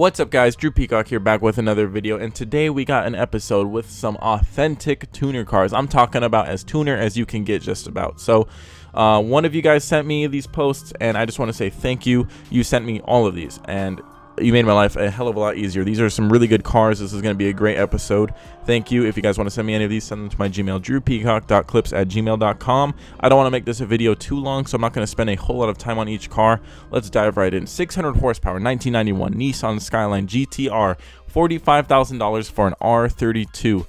What's up guys, Drew Peacock here, back with another video, and today we got an episode with some authentic tuner cars. I'm talking about as tuner as you can get, just about. So one of you guys sent me these posts and I just want to say thank you. You sent me all of these and you made my life a hell of a lot easier. These are some really good cars. This is going to be a great episode. Thank you. If you guys want to send me any of these, send them to my Gmail, drewpeacock.clips@gmail.com. I don't want to make this a video too long, so I'm not going to spend a whole lot of time on each car. Let's dive right in. 600 horsepower, 1991 Nissan Skyline GTR, $45,000 for an R32.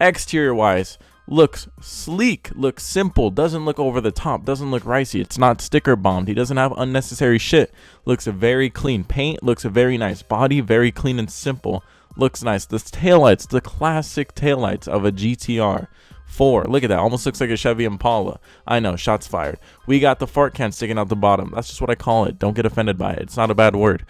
Exterior wise, looks sleek, looks simple, doesn't look over the top, doesn't look ricey, it's not sticker bombed, he doesn't have unnecessary shit, looks very clean. Paint looks very nice, body very clean and simple, looks nice. The taillights, the classic taillights of a GTR 4, look at that, almost looks like a Chevy Impala. I know, shots fired. We got the fart can sticking out the bottom, that's just what I call it, don't get offended by it, it's not a bad word.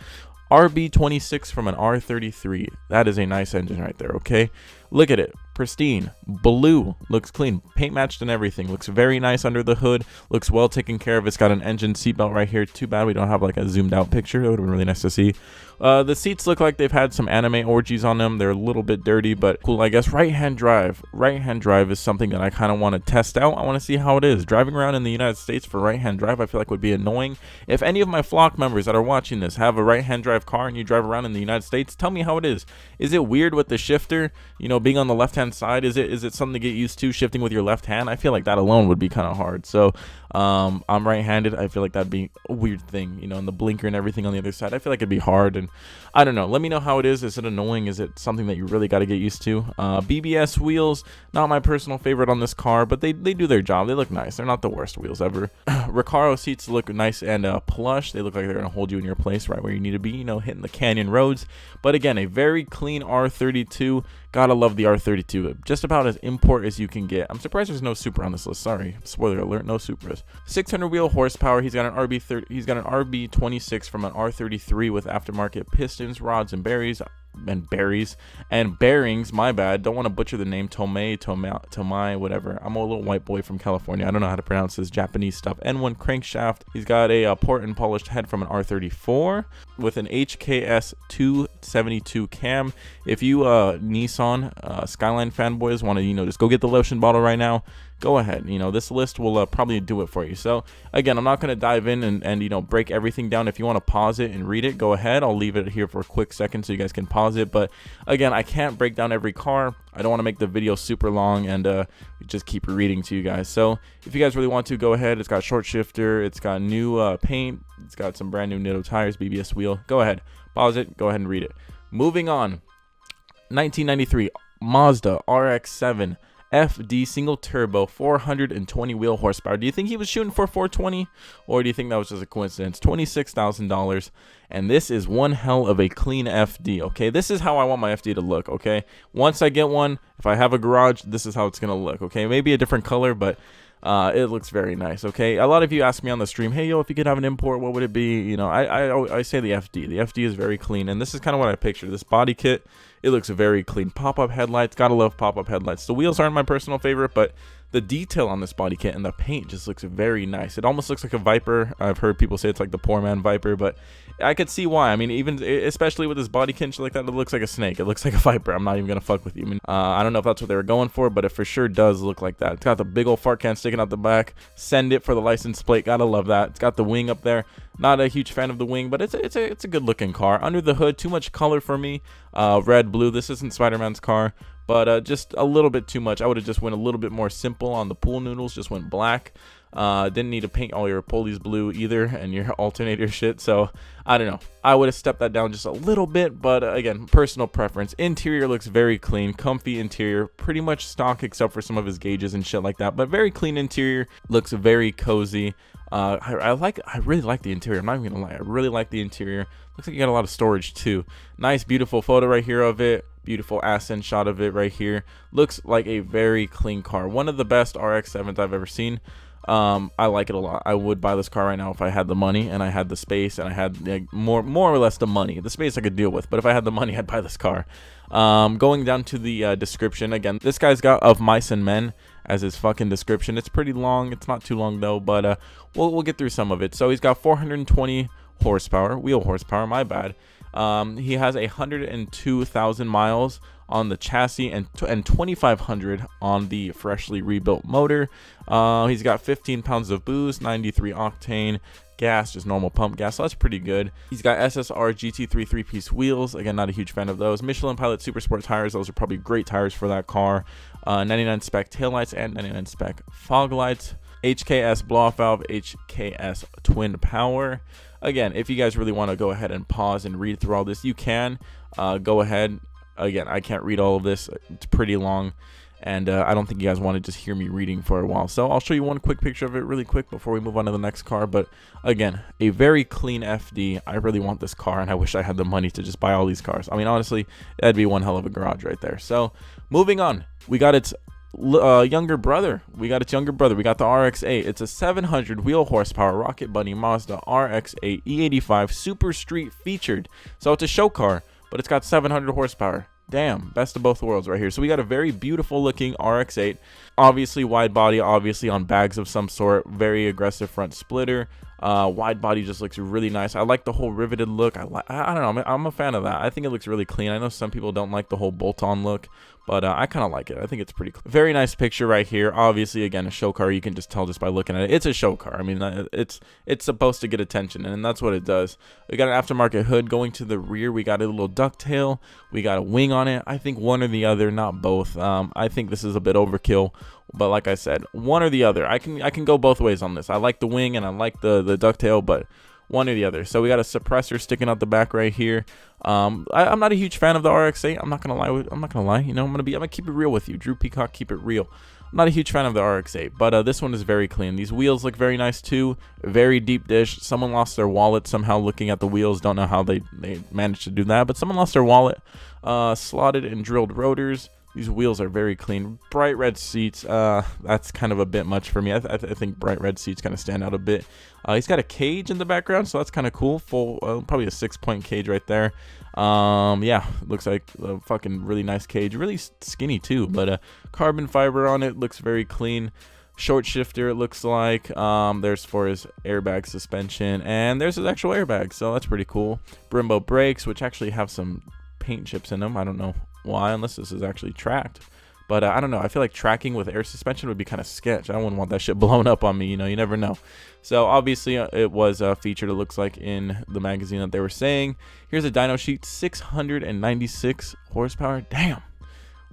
RB26 from an R33. That is a nice engine right there, okay? Look at it. Pristine. Blue. Looks clean. Paint matched and everything. Looks very nice under the hood. Looks well taken care of. It's got an engine seatbelt right here. Too bad we don't have like a zoomed out picture. It would have been really nice to see. The seats look like they've had some anime orgies on them. They're a little bit dirty, but cool, I guess. Right-hand drive. Right-hand drive is something that I kind of want to test out. I want to see how it is. Driving around in the United States for right-hand drive, I feel like would be annoying. If any of my flock members that are watching this have a right-hand drive car and you drive around in the United States, tell me how it is. Is it weird with the shifter, you know, being on the left-hand side? Is it something to get used to, shifting with your left hand? I feel like that alone would be kind of hard. So I'm right-handed. I feel like that'd be a weird thing, you know, and the blinker and everything on the other side. I feel like it'd be hard, and I don't know. Let me know how it is. Is it annoying? Is it something that you really got to get used to? BBS wheels, not my personal favorite on this car, but they do their job. They look nice. They're not the worst wheels ever. Recaro seats look nice and plush. They look like they're gonna hold you in your place right where you need to be, you know, hitting the canyon roads. But again, a very clean R32. Gotta love the R32. Just about as import as you can get. I'm surprised there's no Supra on this list. Sorry, spoiler alert, no Supras. 600 wheel horsepower. He's got an RB26 from an R33 with aftermarket pistons, rods, and bearings. My bad, don't want to butcher the name. Tomei, whatever. I'm a little white boy from California, I don't know how to pronounce this Japanese stuff. N1 crankshaft. He's got a port and polished head from an R34 with an HKS 272 cam. If you Nissan Skyline fanboys want to, you know, just go get the lotion bottle right now, go ahead. You know, this list will probably do it for you. So again, I'm not going to dive in and you know, break everything down. If you want to pause it and read it, go ahead. I'll leave it here for a quick second so you guys can pause it. But again, I can't break down every car. I don't want to make the video super long and just keep reading to you guys. So if you guys really want to, go ahead. It's got short shifter, it's got new paint, it's got some brand new Nitto tires, BBS wheel. Go ahead, pause it, go ahead and read it. Moving on. 1993 Mazda RX-7 FD single turbo, 420 wheel horsepower. Do you think he was shooting for 420, or do you think that was just a coincidence? $26,000, and this is one hell of a clean FD. Okay, this is how I want my FD to look. Okay, once I get one, if I have a garage, this is how it's gonna look. Okay, maybe a different color, but it looks very nice. Okay, a lot of you ask me on the stream, hey yo, if you could have an import, what would it be? You know, I say the FD. The FD is very clean, and this is kind of what I picture. This body kit, it looks very clean. Pop-up headlights, gotta love pop-up headlights. The wheels aren't my personal favorite, but the detail on this body kit and the paint just looks very nice. It almost looks like a Viper. I've heard people say it's like the poor man Viper, but I could see why. I mean, even especially with this body kit and shit like that, it looks like a snake. It looks like a Viper. I'm not even gonna fuck with you. I mean, I don't know if that's what they were going for, but it for sure does look like that. It's got the big old fart can sticking out the back. Send it for the license plate. Gotta love that. It's got the wing up there. Not a huge fan of the wing, but it's a good looking car. Under the hood, too much color for me. Red, blue. This isn't Spider-Man's car, but just a little bit too much. I would have just went a little bit more simple on the pool noodles. Just went black. Didn't need to paint all your pulleys blue either, and your alternator shit. So I don't know, I would have stepped that down just a little bit, but again, personal preference. Interior looks very clean, comfy interior, pretty much stock except for some of his gauges and shit like that, but very clean interior. Looks very cozy. I really like the interior. I'm not even gonna lie, I really like the interior. Looks like you got a lot of storage too. Nice beautiful photo right here of it. Beautiful ascent shot of it right here. Looks like a very clean car. One of the best RX-7s I've ever seen. I like it a lot. I would buy this car right now if I had the money and I had the space and I had like, more or less the money. The space I could deal with, but if I had the money, I'd buy this car. Going down to the description again, this guy's got "of mice and men" as his fucking description. It's pretty long. It's not too long though, but we'll get through some of it. So he's got 420 horsepower, wheel horsepower, my bad. He has 102,000 miles on the chassis and 2,500 on the freshly rebuilt motor. He's got 15 pounds of boost, 93 octane gas, just normal pump gas, so that's pretty good. He's got SSR GT3 3-piece wheels. Again, not a huge fan of those. Michelin Pilot Super Sport tires, those are probably great tires for that car. 99 spec taillights and 99 spec fog lights. HKS blow-off valve, HKS twin power. Again, if you guys really want to go ahead and pause and read through all this, you can go ahead. Again, I can't read all of this, it's pretty long, and I don't think you guys want to just hear me reading for a while, so I'll show you one quick picture of it really quick before we move on to the next car. But again, a very clean FD. I really want this car, and I wish I had the money to just buy all these cars. I mean, honestly, that'd be one hell of a garage right there. So moving on, we got its younger brother. We got the RX8. It's a 700 wheel horsepower Rocket Bunny Mazda RX8 E85 Super Street featured. So it's a show car, but it's got 700 horsepower. Damn, best of both worlds right here. So we got a very beautiful looking RX8, obviously wide body, obviously on bags of some sort, very aggressive front splitter. Wide body just looks really nice. I like the whole riveted look. I don't know, I'm a fan of that. I think it looks really clean. I know some people don't like the whole bolt-on look, but I kind of like it. I think it's pretty clean. Very nice picture right here. Obviously, again, a show car. You can just tell just by looking at it. It's a show car. I mean, it's supposed to get attention, and that's what it does. We got an aftermarket hood. Going to the rear, we got a little ducktail. We got a wing on it. I think one or the other, not both. I think this is a bit overkill, but like I said, one or the other. I can go both ways on this. I like the wing and I like the ducktail, but one or the other. So we got a suppressor sticking out the back right here. I'm not a huge fan of the RX8. I'm not gonna lie. You know, I'm gonna keep it real with you. Drew Peacock, keep it real. I'm not a huge fan of the RX8, but this one is very clean. These wheels look very nice too. Very deep dish. Someone lost their wallet somehow looking at the wheels. Don't know how they managed to do that, but someone lost their wallet. Slotted and drilled rotors. These wheels are very clean. Bright red seats. That's kind of a bit much for me. I think bright red seats kind of stand out a bit. He's got a cage in the background, so that's kind of cool. Full, probably a 6-point cage right there. Yeah, looks like a fucking really nice cage. Really skinny too, but carbon fiber on it. Looks very clean. Short shifter, it looks like. There's for his airbag suspension, and there's his actual airbag, so that's pretty cool. Brembo brakes, which actually have some paint chips in them. I don't know why, unless this is actually tracked, but I don't know. I feel like tracking with air suspension would be kind of sketch. I wouldn't want that shit blown up on me, you know. You never know. So obviously it was featured, it looks like, in the magazine that they were saying. Here's a dyno sheet. 696 horsepower. Damn,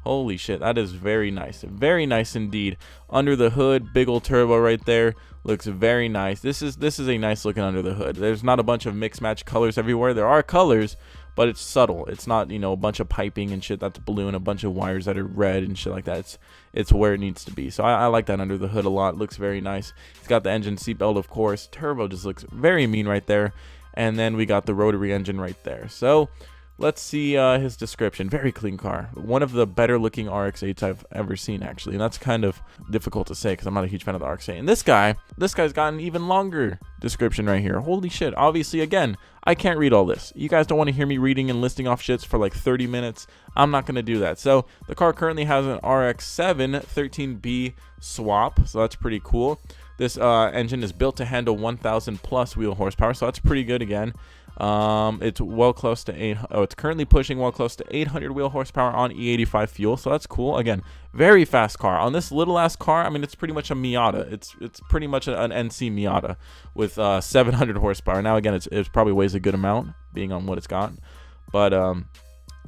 holy shit, that is very nice. Very nice indeed. Under the hood, big old turbo right there. Looks very nice. This is a nice looking under the hood. There's not a bunch of mix match colors everywhere. There are colors, but it's subtle. It's not, you know, a bunch of piping and shit that's blue and a bunch of wires that are red and shit like that. It's where it needs to be. So I like that under the hood a lot. It looks very nice. It's got the engine seatbelt, of course. Turbo just looks very mean right there. And then we got the rotary engine right there. So let's see his description. Very clean car. One of the better looking RX-8s I've ever seen, actually. And that's kind of difficult to say because I'm not a huge fan of the RX-8. And this guy's got an even longer description right here. Holy shit. Obviously, again, I can't read all this. You guys don't want to hear me reading and listing off shits for like 30 minutes. I'm not going to do that. So the car currently has an Rx-7 13B swap. So that's pretty cool. This engine is built to handle 1,000 plus wheel horsepower. So that's pretty good again. It's well close to it's currently pushing well close to 800 wheel horsepower on E85 fuel, so that's cool. Again, very fast car. On this little ass car, I mean, it's pretty much a Miata. It's pretty much an NC Miata with 700 horsepower. Now again, it probably weighs a good amount being on what it's got, but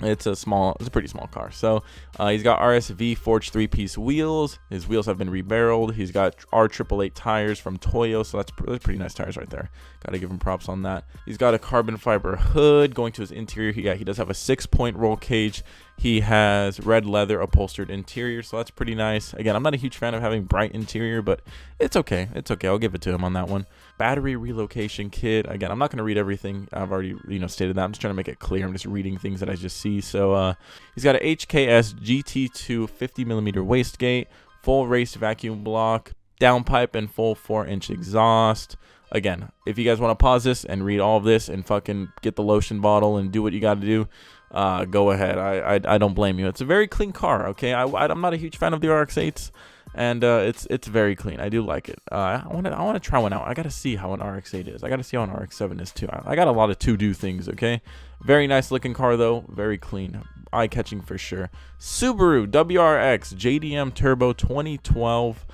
it's a pretty small car. So he's got RSV forged 3-piece wheels. His wheels have been rebarreled. He's got R888 tires from Toyo, so that's pretty nice tires right there. Gotta give him props on that. He's got a carbon fiber hood. Going to his interior, he does have a 6-point roll cage. He has red leather upholstered interior, so that's pretty nice. Again, I'm not a huge fan of having bright interior, but it's okay. It's okay. I'll give it to him on that one. Battery relocation kit. Again, I'm not going to read everything. I've already, stated that. I'm just trying to make it clear. I'm just reading things that I just see. So he's got a HKS GT2 50mm wastegate, full race vacuum block, downpipe, and full 4-inch exhaust. Again, if you guys want to pause this and read all of this and fucking get the lotion bottle and do what you got to do, go ahead. I don't blame you. It's a very clean car, okay? I'm not a huge fan of the RX-8s, and it's very clean. I do like it. I want to try one out. I gotta see how an RX8 is. I gotta see how an RX-7 is too. I got a lot of to-do things. Okay, very nice looking car though, very clean, eye-catching for sure. Subaru WRX JDM Turbo 2012.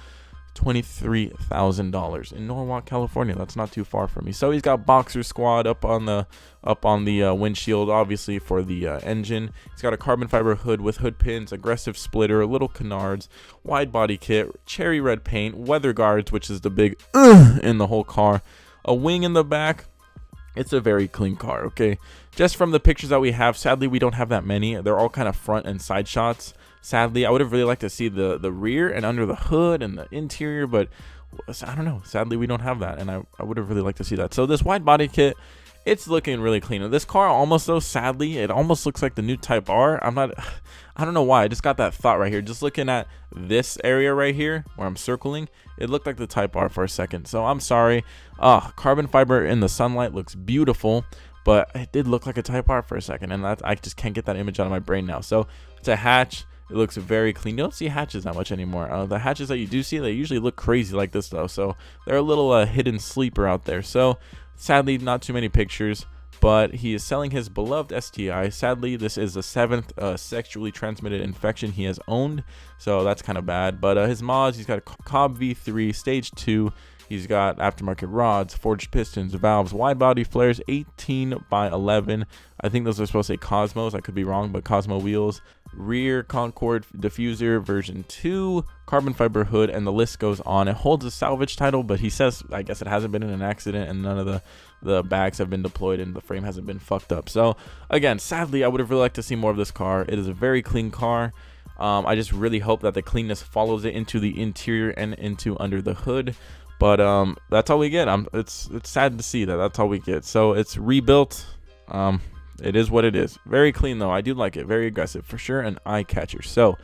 $23,000 in Norwalk, California. That's not too far from me. So he's got boxer squad up on the windshield, obviously for the engine. He's got a carbon fiber hood with hood pins, aggressive splitter, little canards, wide body kit, cherry red paint, weather guards, which is the big in the whole car, a wing in the back. It's a very clean car. Okay, just from the pictures that we have, sadly we don't have that many. They're all kind of front and side shots. Sadly, I would have really liked to see the rear and under the hood and the interior, but I don't know. Sadly, we don't have that, and I would have really liked to see that. So this wide body kit, it's looking really clean. This car almost, though, sadly, it almost looks like the new Type R. I don't know why. I just got that thought right here. Just looking at this area right here where I'm circling, it looked like the Type R for a second. So I'm sorry. Carbon fiber in the sunlight looks beautiful, but it did look like a Type R for a second, and I just can't get that image out of my brain now. So it's a hatch. It looks very clean. You don't see hatches that much anymore. The hatches that you do see, they usually look crazy like this though. So they're a little hidden sleeper out there. So sadly, not too many pictures, but he is selling his beloved STI. Sadly, this is the 7th sexually transmitted infection he has owned. So that's kind of bad. But his mods, he's got a Cobb V3 Stage 2. He's got aftermarket rods, forged pistons, valves, wide body flares, 18 by 11. I think those are supposed to say Cosmos. I could be wrong, but Cosmo wheels. Rear Concord diffuser version 2, carbon fiber hood, and the list goes on. It holds a salvage title, but he says, I guess it hasn't been in an accident, and none of the bags have been deployed, and the frame hasn't been fucked up. So again, sadly, I would have really liked to see more of this car. It is a very clean car. I just really hope that the cleanness follows it into the interior and into under the hood. But that's all we get. It's sad to see that that's all we get. So it's rebuilt. It is what it is. Very clean though. I do like it. Very aggressive for sure. An eye catcher. So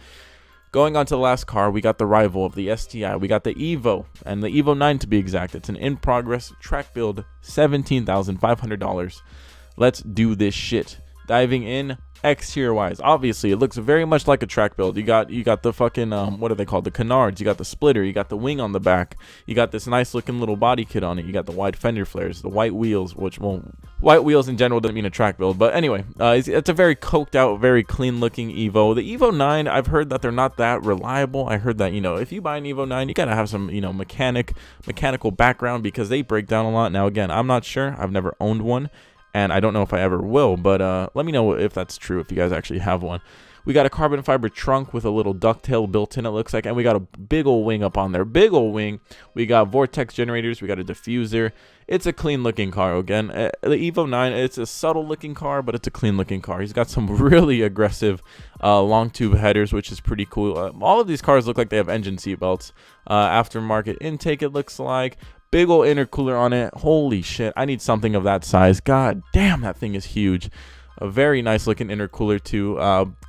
going on to the last car, we got the rival of the STI. We got the Evo, and the Evo 9 to be exact. It's an in progress track build, $17,500. Let's do this shit. Diving in. Exterior wise, obviously it looks very much like a track build. You got the fucking what are they called, the canards, you got the splitter, you got the wing on the back, you got this nice looking little body kit on it, you got the wide fender flares, the white wheels, which white wheels in general doesn't mean a track build, but anyway, it's a very coked out, very clean looking Evo. The Evo 9, I've heard that they're not that reliable. I heard that, you know, if you buy an Evo 9, you gotta have some, you know, mechanical background, because they break down a lot. Now again, I'm not sure, I've never owned one, and I don't know if I ever will, but let me know if that's true, if you guys actually have one. We got a carbon fiber trunk with a little ducktail built in, it looks like, and we got a big old wing up on there. Big old wing. We got vortex generators. We got a diffuser. It's a clean looking car. Again, the Evo 9, it's a subtle looking car, but it's a clean looking car. He's got some really aggressive long tube headers, which is pretty cool. All of these cars look like they have engine seat belts. Aftermarket intake, it looks like. Big old intercooler on it. Holy shit, I need something of that size. God damn, that thing is huge. A very nice looking intercooler too.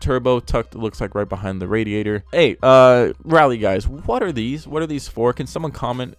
Turbo tucked, looks like, right behind the radiator. Hey, rally guys, what are these? What are these for? Can someone comment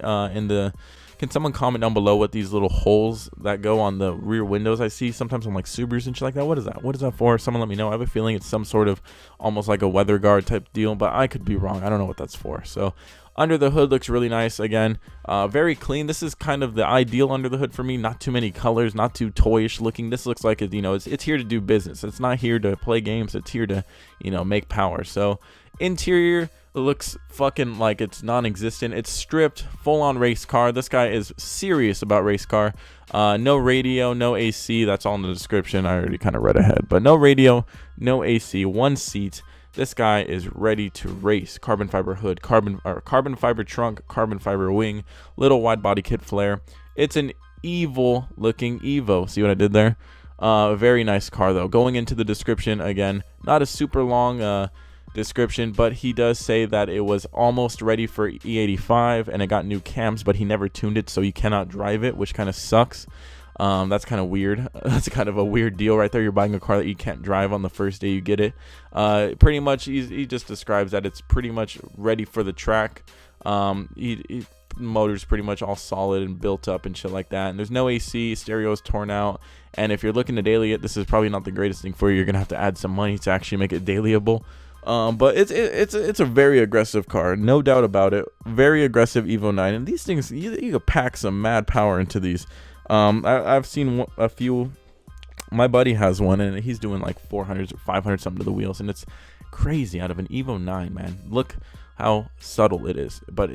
Can someone comment down below what these little holes that go on the rear windows I see sometimes on like Subarus and shit like that? What is that? What is that for? Someone let me know. I have a feeling it's some sort of almost like a weather guard type deal, but I could be wrong. I don't know what that's for. So under the hood looks really nice. Again, very clean. This is kind of the ideal under the hood for me. Not too many colors, not too toyish looking. This looks like it, you know, it's here to do business. It's not here to play games. It's here to, you know, make power. So interior looks fucking like it's non-existent. It's stripped, full-on race car. This guy is serious about race car. No radio, no AC. That's all in the description. I already kind of read ahead, but no radio, no AC, one seat. This guy is ready to race. Carbon fiber hood, carbon fiber trunk, carbon fiber wing, little wide body kit flare. It's an evil looking Evo. See what I did there? Very nice car though. Going into the description again, not a super long description, but he does say that it was almost ready for E85 and it got new cams, but he never tuned it, so you cannot drive it, which kind of sucks. That's kind of weird. That's kind of a weird deal right there. You're buying a car that you can't drive on the first day you get it. Pretty much he just describes that it's pretty much ready for the track. Motor's pretty much all solid and built up and shit like that, and there's no AC. Stereo is torn out, and if you're looking to daily it, this is probably not the greatest thing for you. You're gonna have to add some money to actually make it dailyable, But it's a very aggressive car, no doubt about it. Very aggressive Evo 9, and these things, you can pack some mad power into these. I've seen a few. My buddy has one, and he's doing like 400 or 500 something to the wheels, and it's crazy out of an Evo 9, man. Look how subtle it is, but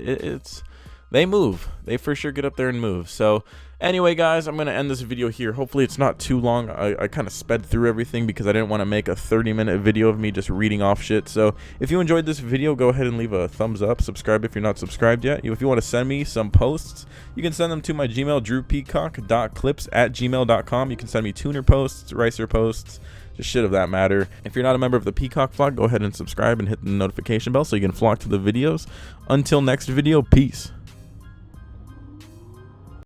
they move. They for sure get up there and move. So anyway, guys, I'm going to end this video here. Hopefully it's not too long. I kind of sped through everything because I didn't want to make a 30-minute video of me just reading off shit. So if you enjoyed this video, go ahead and leave a thumbs up. Subscribe if you're not subscribed yet. If you want to send me some posts, you can send them to my Gmail, drewpeacock.clips@gmail.com. You can send me tuner posts, ricer posts, just shit of that matter. If you're not a member of the Peacock Flock, go ahead and subscribe and hit the notification bell so you can flock to the videos. Until next video, peace.